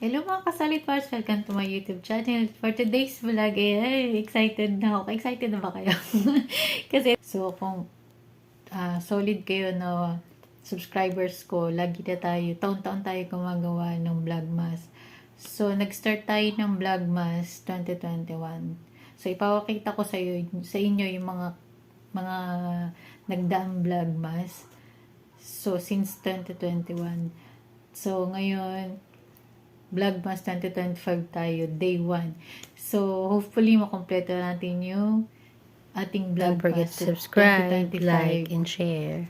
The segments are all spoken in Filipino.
Hello mga kasalit parts! Welcome to my YouTube channel. For today's vlog, excited na ako. Excited na ba kayo? Kasi, so kung solid kayo na subscribers ko, lagi na tayo, taon-taon tayo gumagawa ng Vlogmas. So, nag-start tayo ng Vlogmas 2021. So, ipapakita ko sa inyo yung mga nagdaang Vlogmas. So, since 2021. So, ngayon, Vlogmas 2025 tayo, day 1. So, hopefully, makompleto natin yung ating Don't forget Vlogmas to subscribe, 2025 like, and share.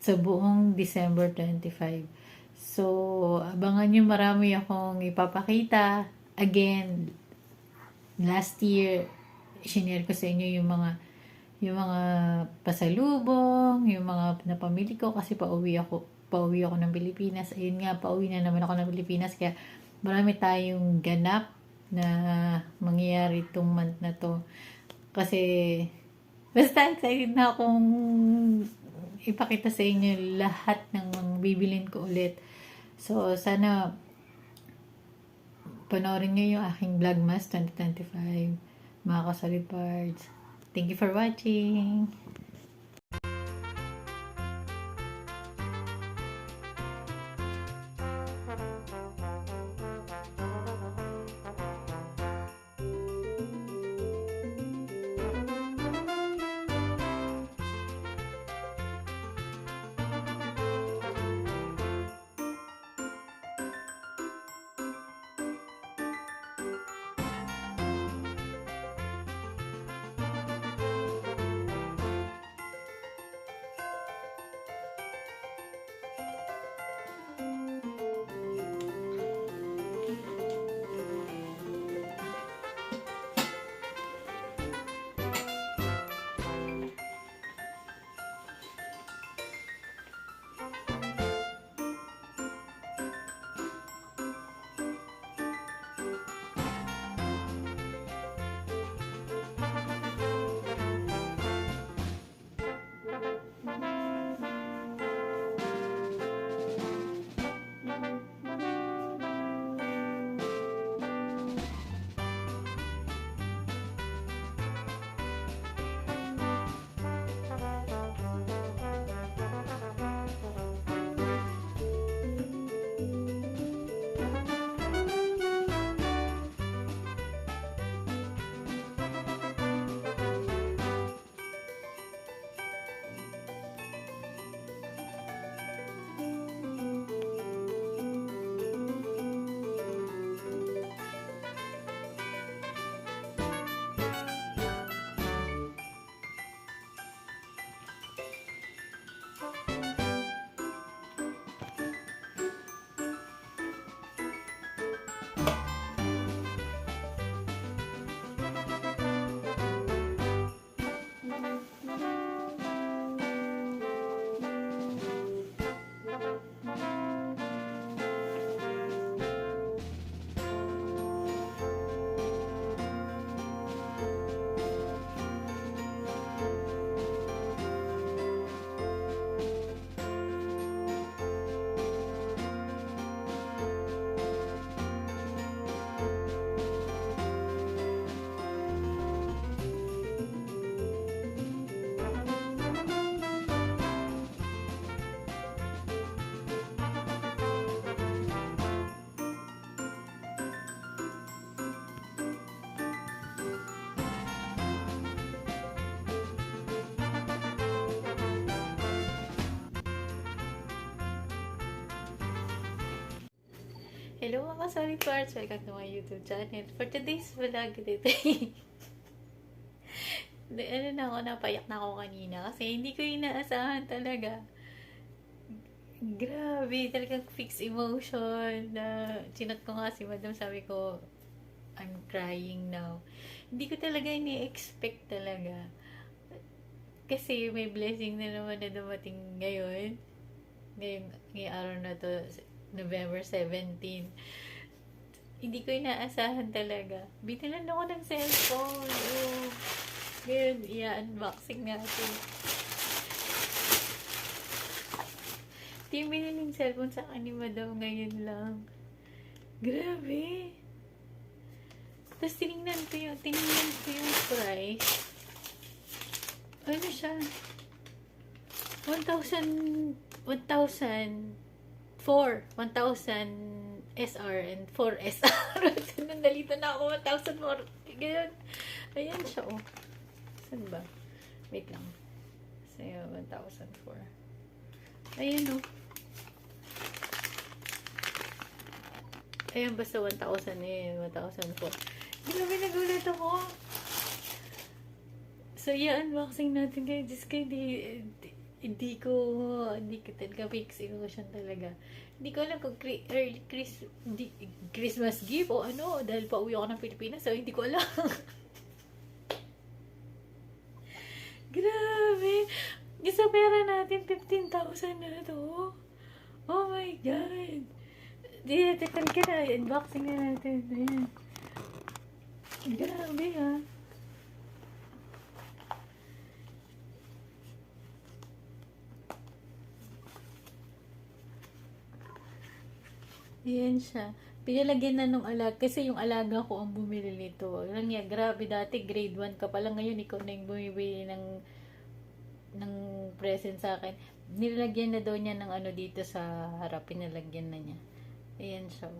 sa buong December 25. So, abangan nyo, marami akong ipapakita. Again, last year, sinare ko sa inyo yung mga pasalubong, yung mga napamili ko kasi pauwi ako ng Pilipinas. Ayun nga, pauwi na naman ako ng Pilipinas, kaya marami tayong ganap na mangyayari itong month na to. Kasi, basta excited na akong ipakita sa inyo lahat ng mga bibilin ko ulit. So, sana panoorin nyo yung aking Vlogmas 2025, mga kasalit parts. Thank you for watching! Hello mga solid parts! Welcome to my YouTube channel. For today's vlog, napayak na ako kanina kasi hindi ko inaasahan talaga. Grabe, talagang fixed emotion na chinat ko nga si madam, sabi ko, I'm crying now. Hindi ko talaga ini-expect talaga. Kasi may blessing na naman na dumating ngayon. Ngayong araw na to, November 17. Hindi ko inaasahan talaga. Binalan ako ng cellphone. Ngayon, i-unboxing natin. Ito yung binaling cellphone sa akin ni madam ngayon lang. Grabe. Tapos tinignan ko yung price. Ano siya? 1,000 SR and 4 SR. Nandalito na ako, 1,000 more. Ganyan. Ayan siya, oh. Saan ba? Wait lang. So, 1,004. Ayan, oh. Ayan, basta 1,000 eh. 1,004. Grabe, nagulat ako. So, unboxing natin kayo. Diyos kayo, hindi ko talaga fix illusion talaga. Hindi ko alam kung early Christmas gift o ano, dahil pauwi ako ng Pilipinas, so hindi ko alam. Grabe! Isa pera natin, 15,000 na to. Oh my God! Teka na, unboxing na natin. Ayan. Grabe ha. Ayan siya. Pinalagyan na nung alaga. Kasi yung alaga ko ang bumili nito. Alam niya, grabe dati, grade 1 ka pa lang. Ngayon, ikaw na yung bumibili ng present sa akin. Nilagyan na daw niya ng ano dito sa harap. Pinalagyan na niya. Ayan siya.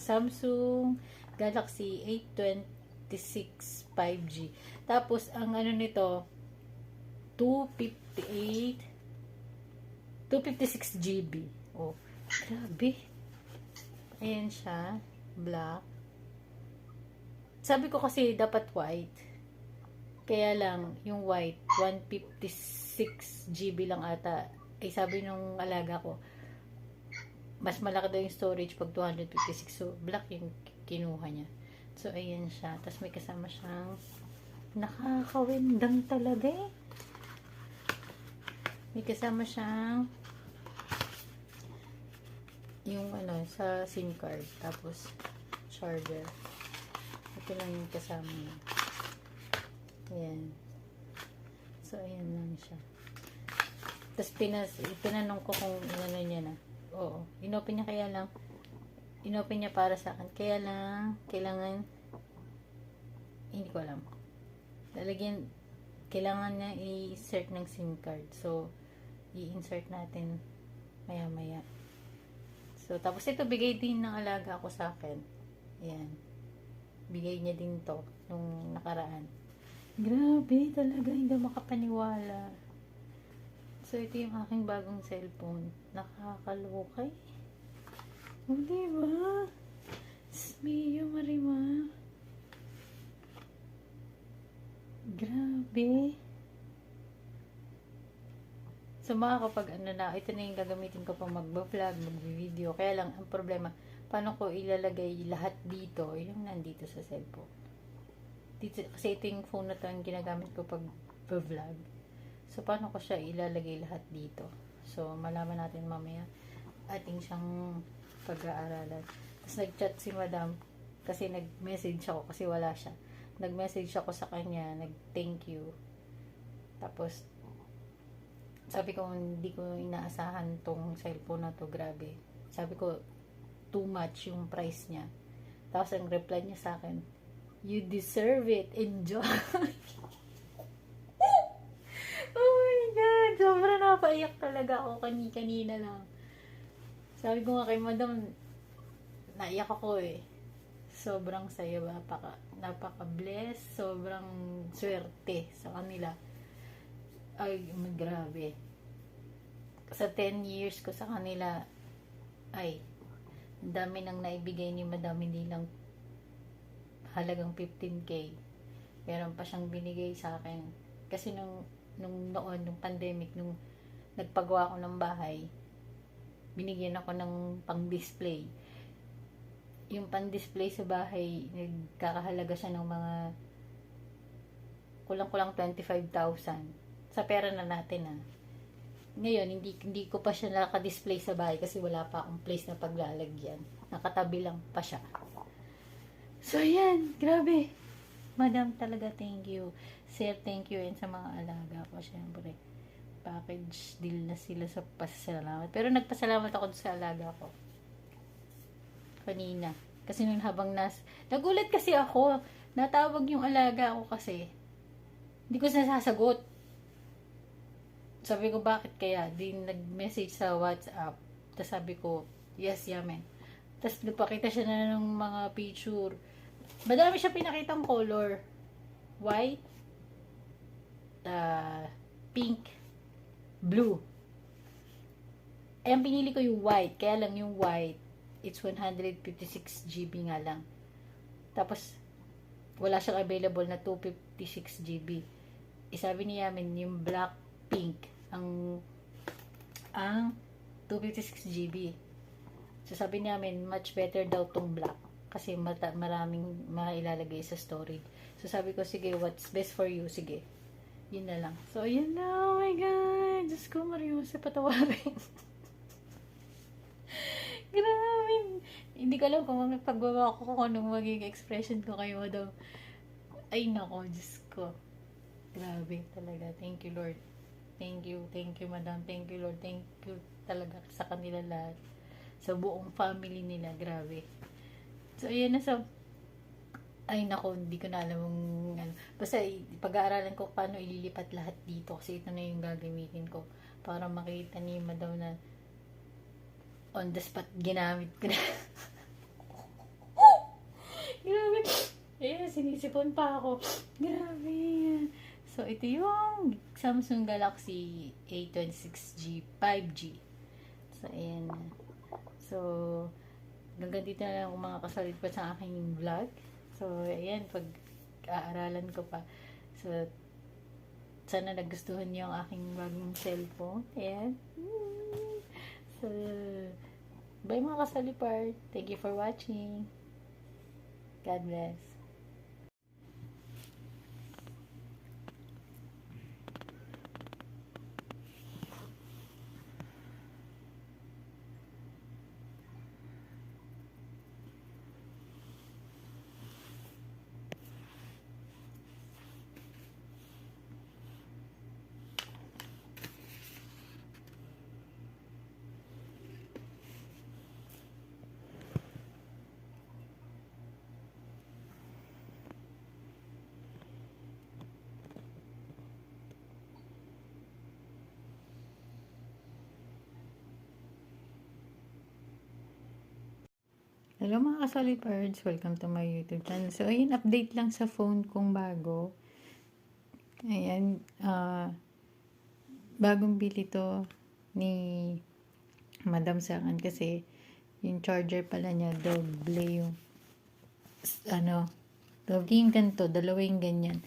Samsung Galaxy A26 5G. Tapos, ang ano nito, 256 GB. Oh, grabe. Ayan siya. Black. Sabi ko kasi dapat white. Kaya lang, yung white, 156 GB lang ata. Eh, sabi nung alaga ko, mas malaki daw yung storage pag 256. So, black yung kinuha niya. So, ayan siya. Tapos may kasama siyang nakakawindang talaga eh. May kasama siyang yung ano, sa SIM card. Tapos, charger. Ito lang yung kasama niya. Ayan. So, ayan lang siya. Tapos, pinanong ko kung ano niya na. Oo. Inopen niya kaya lang. Inopen niya para sa akin. Kaya lang, kailangan, hindi ko alam. Kailangan niya i-insert ng SIM card. So, i-insert natin maya-maya. So, tapos ito, bigay din ng alaga ko sa akin. Ayan. Bigay niya din to nung nakaraan. Grabe, talaga, hindi makapaniwala. So, ito yung aking bagong cellphone. Nakakalukay. Hindi ba? Smio Marima. Grabe. So, kapag ano na, ito na yung gagamitin ko pang mag-vlog, mag-video. Kaya lang, ang problema, paano ko ilalagay lahat dito, yung nandito sa cellphone. Dito, kasi ito yung phone na to, yung ginagamit ko pag vlog. So, paano ko siya ilalagay lahat dito? So, malaman natin mamaya. Ating siyang pag-aaralan. Tapos, nag-chat si madam, kasi nag-message ako, kasi wala siya. Nag-message ako sa kanya, nag-thank you. Tapos, sabi ko, hindi ko inaasahan tong cellphone na to, grabe. Sabi ko, too much yung price niya. Tapos ang reply niya sa akin, you deserve it, enjoy. Oh my God, sobrang napaiyak talaga ako kanina lang. Sabi ko nga kay madam, naiyak ako eh. Sobrang saya, napaka-bless, sobrang swerte sa kanila. Ay, grabe. Sa 10 years ko sa kanila, ay, dami nang naibigay ni madam, hindi lang halagang 15K. Meron pa siyang binigay sa akin. Kasi nung pandemic, nung nagpagawa ako ng bahay, binigyan ako ng pang-display. Yung pang-display sa bahay, nagkakahalaga siya ng mga kulang-kulang 25,000. Sa pera na natin Ngayon, hindi ko pa siya naka-display sa bahay kasi wala pa akong place na paglalagyan. Nakatabi lang pa siya. So, yan. Grabe. Madam, talaga thank you. Sir, thank you. And sa mga alaga ko, syempre. Package deal na sila sa pasasalamat. Pero nagpasalamat ako sa alaga ko. kanina. Kasi nung habang nagulat kasi ako, natawag yung alaga ko kasi. Hindi ko nasasagot. Sabi ko, bakit kaya? Di nag-message sa WhatsApp. Tapos sabi ko, yes, yamen. Tapos nagpakita siya na ng mga picture. Madami siya pinakitang color. White, pink, blue. Eh, ang pinili ko yung white. Kaya lang yung white, it's 156 GB nga lang. Tapos, wala siyang available na 256 GB. Sabi niya Yamin, yung black pink, ang 256 GB. So, sabi niya much better daw tong black. Kasi maraming mailalagay sa storage. So, sabi ko, sige, what's best for you? Sige. Yun na lang. So, yun na. Oh my God. Diyos ko, Mariusa, patawarin. Grabe. Hindi ko alam kung pagbawa ko kung anong magiging expression ko kayo daw. Ay, nako, Diyos ko. Grabe talaga. Thank you, Lord. Thank you, Madam. Thank you, Lord. Thank you talaga sa kanila lahat. Sa buong family nila. Grabe. So, ayan na. So, ay nako, hindi ko na alam ano. Basta pag-aaralan ko paano ililipat lahat dito kasi ito na yung gagamitin ko para makita ni Madam na on the spot ginamit ko na. Grabe. Ayan, sinisipon pa ako. Grabe. So, ito yung Samsung Galaxy A26G 5G. So, ayan. So, hanggang dito na lang ang mga kasalit pa sa aking vlog. So, ayan, pag-aaralan ko pa. So, sana nagustuhan niyo ang aking bagong cellphone. Ayan. So, bye mga kasalipart. Thank you for watching. God bless. Hello mga kasolipards, welcome to my YouTube channel. So, ayun, update lang sa phone kong bago. Ayan, bagong bili to ni Madam sa akin kasi yung charger pala niya, doble yung, doble yung ganito, dalawa yung ganyan.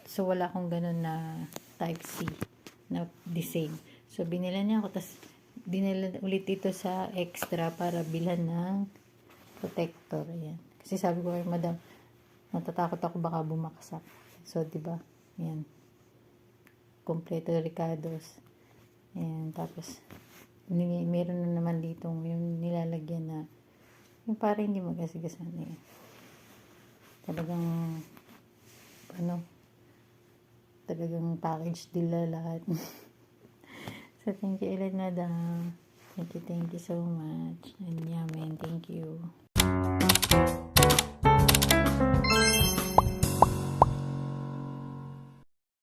So, wala akong ganun na Type-C na the same. So, binila niya ako, tapos dinala ulit ito sa extra para bilhan ng protector. Ayan. Kasi sabi ko kay Madam, natatakot ako baka bumaksak. So, diba? Ayan. Kompleto Ricardos. Ayan. Tapos, meron na naman ditong yung nilalagyan na yung para hindi magasigasan. Ayan. Talagang talagang package nila lahat. So, thank you ulit, Madam. Thank you so much. And yaman, thank you.